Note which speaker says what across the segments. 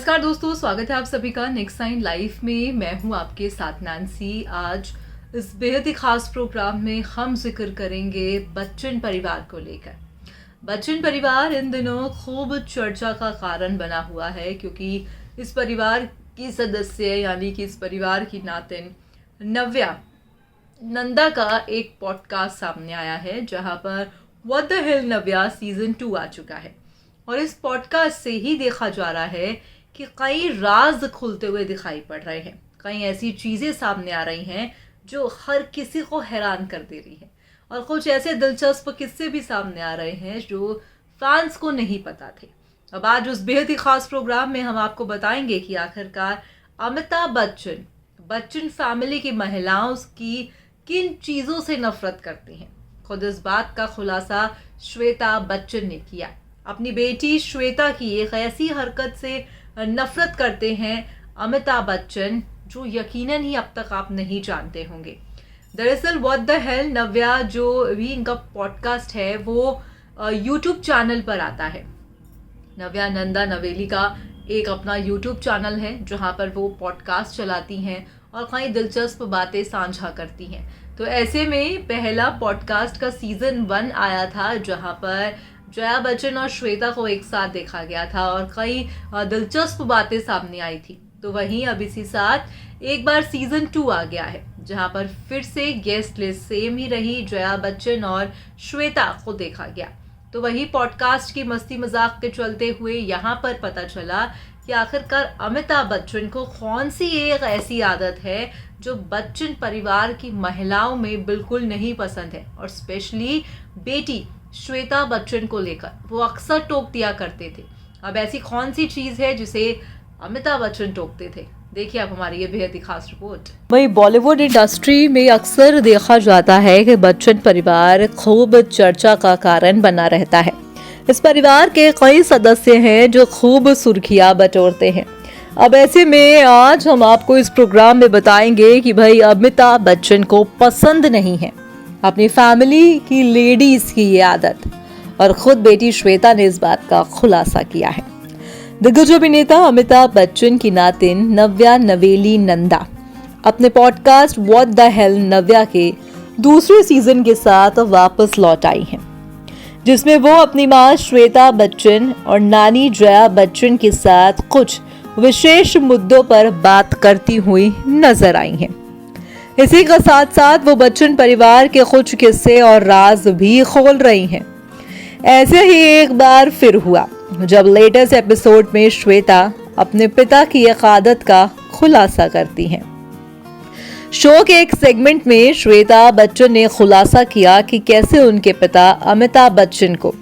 Speaker 1: नमस्कार दोस्तों, स्वागत है आप सभी का नेक्स्ट साइन लाइफ में। मैं हूं आपके साथ नैन्सी। आज इस बेहद ही खास प्रोग्राम में हम जिक्र करेंगे बच्चन परिवार को लेकर। बच्चन परिवार इन दिनों खूब चर्चा का कारण बना हुआ है क्योंकि इस परिवार की सदस्य यानी कि इस परिवार की नातिन नव्या नंदा का एक पॉडकास्ट सामने आया है जहां पर what the hell Navya season 2 आ चुका है। और इस पॉडकास्ट से ही देखा जा रहा है कि कई राज खुलते हुए दिखाई पड़ रहे हैं, कई ऐसी चीज़ें सामने आ रही हैं जो हर किसी को हैरान कर दे रही हैं और कुछ ऐसे दिलचस्प किस्से भी सामने आ रहे हैं जो फैंस को नहीं पता थे। अब आज उस बेहद ही खास प्रोग्राम में हम आपको बताएंगे कि आखिरकार अमिताभ बच्चन फैमिली की महिलाओं की किन चीज़ों से नफरत करती हैं। खुद इस बात का खुलासा श्वेता बच्चन ने किया। अपनी बेटी श्वेता की एक ऐसी हरकत से नफरत करते हैं अमिताभ बच्चन जो यकीनन ही अब तक आप नहीं जानते होंगे। दरअसल व्हाट द हेल नव्या जो भी इनका पॉडकास्ट है वो यूट्यूब चैनल पर आता है। नव्या नंदा नवेली का एक अपना यूट्यूब चैनल है जहां पर वो पॉडकास्ट चलाती हैं और कई दिलचस्प बातें साझा करती हैं। तो ऐसे में पहला पॉडकास्ट का सीजन 1 आया था जहां पर जया बच्चन और श्वेता को एक साथ देखा गया था और कई दिलचस्प बातें सामने आई थी। तो वहीं अब इसी साथ एक बार सीजन 2 आ गया है जहां पर फिर से गेस्ट लिस्ट सेम ही रही, जया बच्चन और श्वेता को देखा गया। तो वही पॉडकास्ट की मस्ती मजाक के चलते हुए यहाँ पर पता चला कि आखिरकार अमिताभ बच्चन को कौन सी एक ऐसी आदत है जो बच्चन परिवार की महिलाओं में बिल्कुल नहीं पसंद है और स्पेशली बेटी श्वेता बच्चन को लेकर वो अक्सर टोक दिया करते थे। अब ऐसी कौन सी चीज़ है जिसे अमिताभ बच्चन टोकते थे, देखिए आप हमारी ये बेहद ही खास रिपोर्ट।
Speaker 2: वही बॉलीवुड इंडस्ट्री में अक्सर देखा जाता है कि बच्चन परिवार खूब चर्चा का कारण बना रहता है। इस परिवार के कई सदस्य हैं जो खूब सुर्खियां बटोरते हैं। अब ऐसे में आज हम आपको इस प्रोग्राम में बताएंगे कि भाई अमिताभ बच्चन को पसंद नहीं है अपनी फैमिली की लेडीज की ये आदत, और खुद बेटी श्वेता ने इस बात का खुलासा किया है। दिग्गज अभिनेता अमिताभ बच्चन की नातिन नव्या नवेली नंदा अपने पॉडकास्ट व्हाट द हेल नव्या के दूसरे सीजन के साथ वापस लौट आई हैं, जिसमें वो अपनी मां श्वेता बच्चन और नानी जया बच्चन के साथ कुछ विशेष मुद्दों पर बात करती हुई नजर आई हैं। इसी के साथ साथ वो बच्चन परिवार के कुछ किस्से और राज भी खोल रही हैं। ऐसे ही एक बार फिर हुआ जब लेटेस्ट एपिसोड में श्वेता अपने पिता की एक आदत का खुलासा करती हैं। शो के एक सेगमेंट में श्वेता बच्चन ने खुलासा किया कि कैसे उनके पिता अमिताभ बच्चन को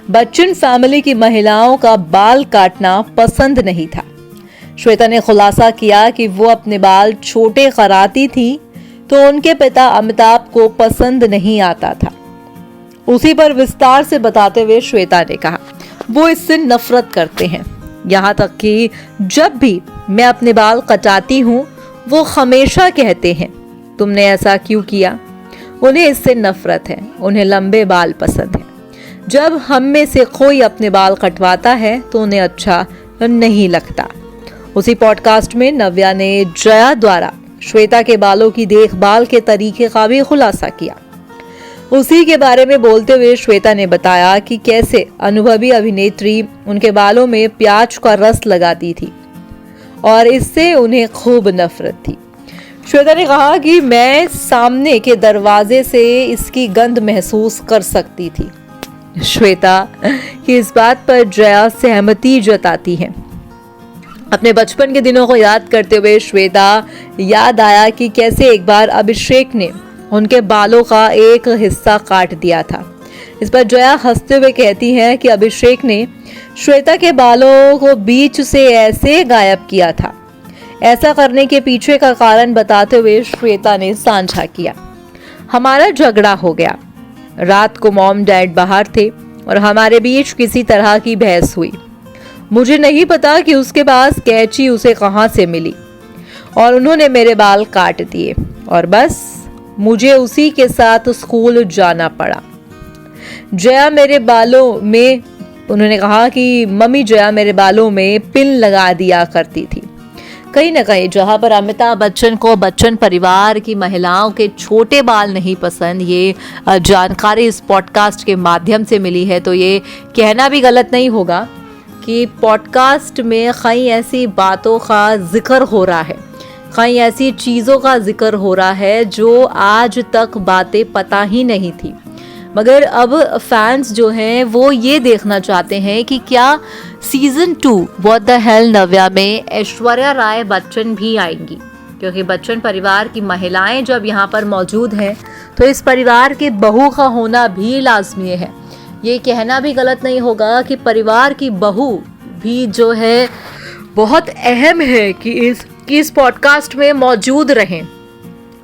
Speaker 2: बच्चन फैमिली की महिलाओं का बाल काटना पसंद नहीं था। श्वेता ने खुलासा किया कि वो अपने बाल छोटे कराती थी तो उनके पिता अमिताभ को पसंद नहीं आता था। उसी पर विस्तार से बताते हुए श्वेता ने कहा वो इससे नफरत करते हैं, यहाँ तक कि जब भी मैं अपने बाल कटाती हूँ वो हमेशा कहते हैं तुमने ऐसा क्यों किया। उन्हें इससे नफरत है, उन्हें लंबे बाल पसंद है। जब हम में से कोई अपने बाल कटवाता है तो उन्हें अच्छा नहीं लगता। उसी पॉडकास्ट में नव्या ने जया द्वारा श्वेता के बालों की देखभाल के तरीके का भी खुलासा किया। उसी के बारे में बोलते हुए श्वेता ने बताया कि कैसे अनुभवी अभिनेत्री उनके बालों में प्याज का रस लगाती थी और इससे उन्हें खूब नफरत थी। श्वेता ने कहा कि मैं सामने के दरवाजे से इसकी गंध महसूस कर सकती थी। श्वेता की इस बात पर जया सहमति जताती है। अपने बचपन के दिनों को याद करते हुए श्वेता याद आया कि कैसे एक बार अभिषेक ने उनके बालों का एक हिस्सा काट दिया था। इस पर जया हंसते हुए कहती है कि अभिषेक ने श्वेता के बालों को बीच से ऐसे गायब किया था। ऐसा करने के पीछे का कारण बताते हुए श्वेता ने साझा किया, हमारा झगड़ा हो गया। रात को मॉम डैड बाहर थे और हमारे बीच किसी तरह की बहस हुई। मुझे नहीं पता कि उसके पास कैंची उसे कहां से मिली और उन्होंने मेरे बाल काट दिए और बस मुझे उसी के साथ स्कूल जाना पड़ा। जया मेरे बालों में उन्होंने कहा कि मम्मी जया मेरे बालों में पिन लगा दिया करती थी। कहीं ना कहीं जहां पर अमिताभ बच्चन को बच्चन परिवार की महिलाओं के छोटे बाल नहीं पसंद, ये जानकारी इस पॉडकास्ट के माध्यम से मिली है, तो ये कहना भी गलत नहीं होगा कि पॉडकास्ट में कई ऐसी बातों का जिक्र हो रहा है, कई ऐसी चीज़ों का जिक्र हो रहा है जो आज तक बातें पता ही नहीं थी। मगर अब फैंस जो हैं वो ये देखना चाहते हैं कि क्या सीजन 2 व्हाट द हेल नव्या में ऐश्वर्या राय बच्चन भी आएंगी, क्योंकि बच्चन परिवार की महिलाएं जब यहाँ पर मौजूद हैं तो इस परिवार के बहू का होना भी लाजमी है। ये कहना भी गलत नहीं होगा कि परिवार की बहू भी जो है बहुत अहम है कि इस पॉडकास्ट में मौजूद रहें।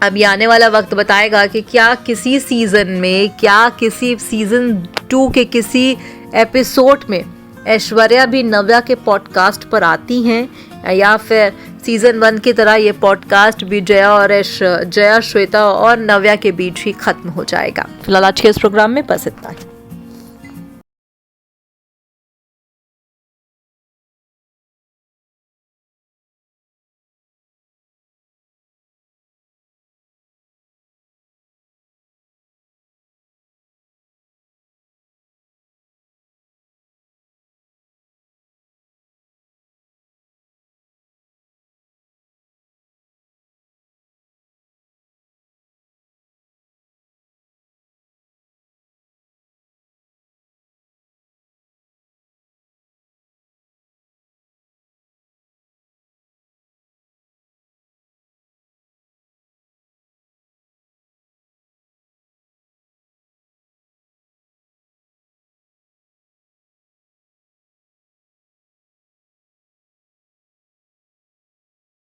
Speaker 2: अब ये आने वाला वक्त बताएगा कि क्या किसी सीज़न में, क्या किसी सीज़न 2 के किसी एपिसोड में ऐश्वर्या भी नव्या के पॉडकास्ट पर आती हैं, या फिर सीज़न 1 की तरह ये पॉडकास्ट भी जया, श्वेता और नव्या के बीच ही ख़त्म हो जाएगा। फिलहाल आज के इस प्रोग्राम में बस इतना ही।